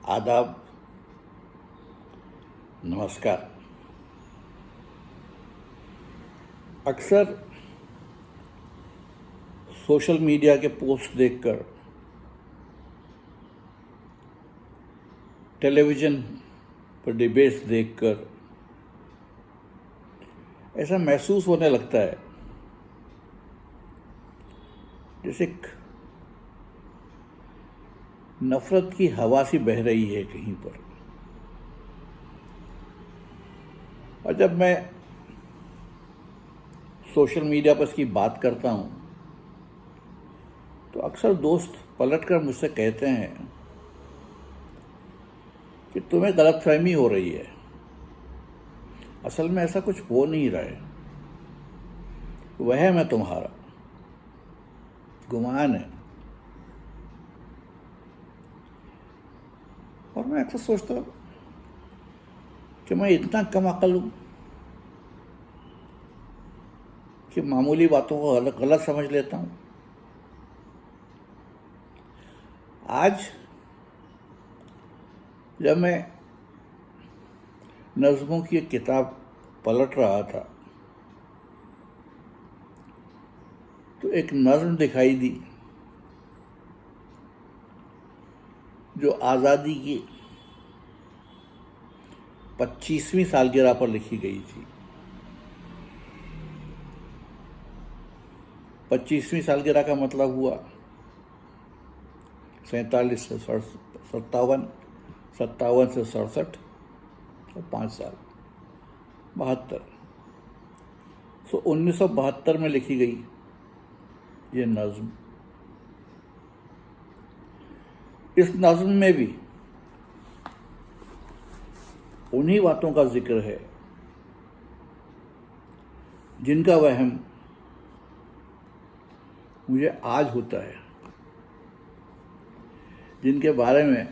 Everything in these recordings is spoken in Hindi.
आदाब, नमस्कार। अक्सर सोशल मीडिया के पोस्ट देखकर, टेलीविज़न पर डिबेट्स देखकर ऐसा महसूस होने लगता है जैसे नफरत की हवा सी बह रही है कहीं पर। और जब मैं सोशल मीडिया पर इसकी बात करता हूँ तो अक्सर दोस्त पलटकर मुझसे कहते हैं कि तुम्हें गलतफहमी हो रही है, असल में ऐसा कुछ हो नहीं रहा है, वह मैं तुम्हारा गुमान है। और मैं अक्सर सोचता हूँ कि मैं इतना कम अक्ल हूँ कि मामूली बातों को गलत समझ लेता हूँ। आज जब मैं नज़्मों की एक किताब पलट रहा था तो एक नज़्म दिखाई दी जो आज़ादी की 25वीं सालगिरह पर लिखी गई थी। 25वीं सालगिरह का मतलब हुआ 47 से 57 से 67 और 5 साल 72। 1972 में लिखी गई ये नज़्म। इस नज़्म में भी उन्हीं बातों का जिक्र है जिनका वहम मुझे आज होता है, जिनके बारे में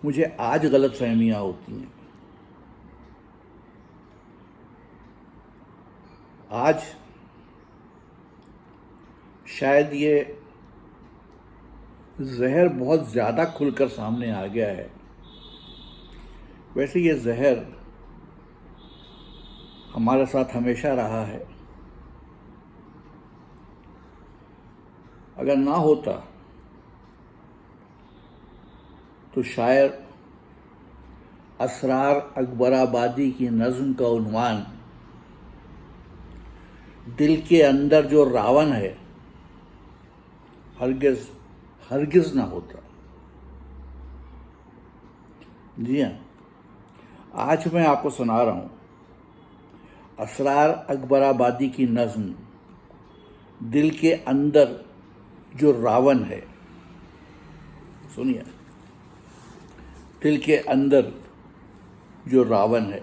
मुझे आज गलतफहमियां होती हैं। आज शायद ये जहर बहुत ज़्यादा खुलकर सामने आ गया है। वैसे ये जहर हमारे साथ हमेशा रहा है। अगर ना होता तो शायद असरार अकबराबादी की नज़्म का उन्वान दिल के अंदर जो रावण है हरगिज़ ना होता। जी हाँ, आज मैं आपको सुना रहा हूँ असरार अकबराबादी की नज़्म दिल के अंदर जो रावण है। सुनिए, दिल के अंदर जो रावण है।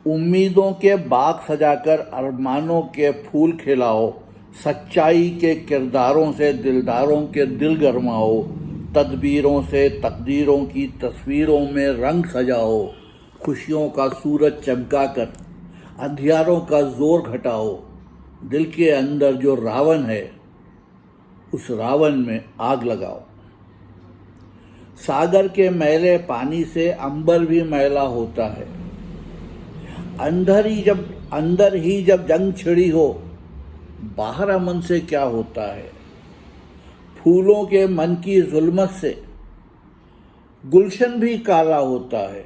उम्मीदों के बाग सजाकर अरमानों के फूल खिलाओ, सच्चाई के किरदारों से दिलदारों के दिल गरमाओ, तदबीरों से तकदीरों की तस्वीरों में रंग सजाओ, खुशियों का सूरज चमकाकर अंधियारों का जोर घटाओ। दिल के अंदर जो रावण है उस रावण में आग लगाओ। सागर के मैले पानी से अंबर भी मैला होता है। अंदर ही जब जंग छिड़ी हो, बाहर अमन से क्या होता है। फूलों के मन की जुल्मत से गुलशन भी काला होता है।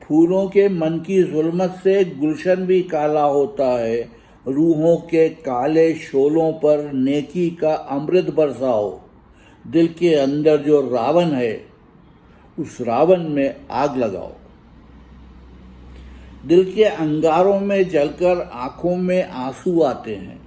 फूलों के मन की जुल्मत से गुलशन भी काला होता है। रूहों के काले शोलों पर नेकी का अमृत बरसाओ। दिल के अंदर जो रावण है उस रावण में आग लगाओ। दिल के अंगारों में जलकर आंखों में आंसू आते हैं।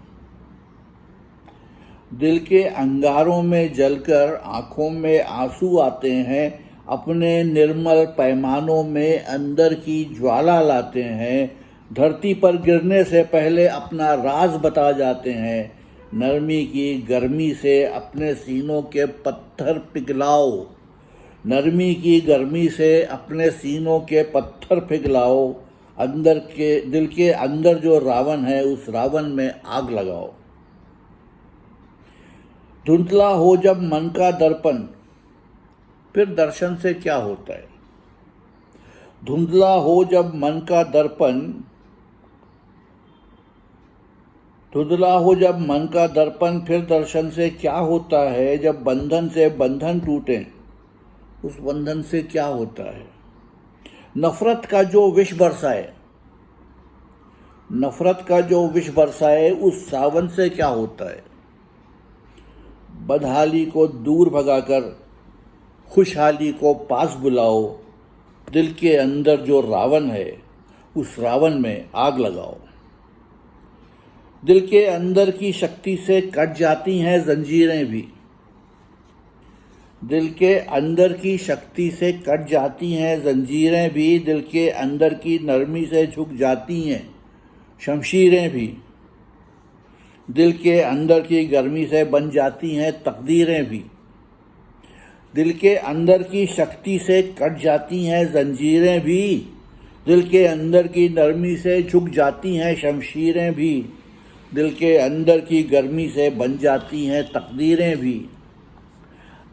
दिल के अंगारों में जलकर आंखों में आंसू आते हैं। अपने निर्मल पैमानों में अंदर की ज्वाला लाते हैं। धरती पर गिरने से पहले अपना राज बता जाते हैं। नरमी की गर्मी से अपने सीनों के पत्थर पिघलाओ। नरमी की गर्मी से अपने सीनों के पत्थर पिघलाओ। दिल के अंदर जो रावण है उस रावण में आग लगाओ। धुंधला हो जब मन का दर्पण, फिर दर्शन से क्या होता है। धुंधला हो जब मन का दर्पण, धुंधला हो जब मन का दर्पण, फिर दर्शन से क्या होता है। जब बंधन से बंधन टूटे, उस बंधन से क्या होता है। नफरत का जो विष बरसाए, नफरत का जो विष बरसाए, उस सावन से क्या होता है। बदहाली को दूर भगाकर खुशहाली को पास बुलाओ। दिल के अंदर जो रावण है, उस रावण में आग लगाओ। दिल के अंदर की शक्ति से कट जाती हैं जंजीरें भी। दिल के अंदर की शक्ति से कट जाती हैं जंजीरें भी। दिल के अंदर की नरमी से झुक जाती हैं शमशीरें भी। दिल के अंदर की गर्मी से बन जाती हैं तकदीरें भी। दिल के अंदर की शक्ति से कट जाती हैं जंजीरें भी। दिल के अंदर की नरमी से झुक जाती हैं शमशीरें भी। दिल के अंदर की गर्मी से बन जाती हैं तकदीरें भी।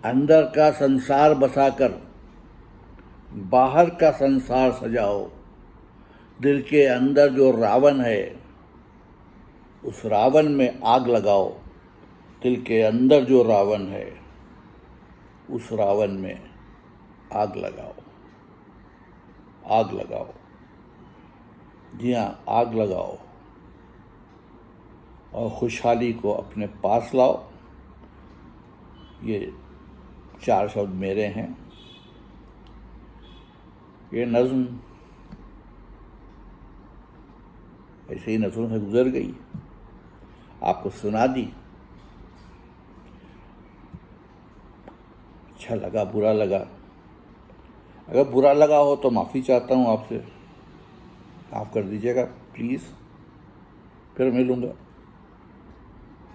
अंदर का संसार बसाकर बाहर का संसार सजाओ। दिल के अंदर जो रावण है, उस रावण में आग लगाओ। दिल के अंदर जो रावण है, उस रावण में आग लगाओ। आग लगाओ, जी हाँ, आग लगाओ और खुशहाली को अपने पास लाओ। ये 4 शब्द मेरे हैं। ये नज़्म ऐसे ही नज़रों से गुजर गई, आपको सुना दी। अच्छा लगा, बुरा लगा, अगर बुरा लगा हो तो माफ़ी चाहता हूँ आपसे, माफ़ कर दीजिएगा प्लीज़। फिर मिलूँगा।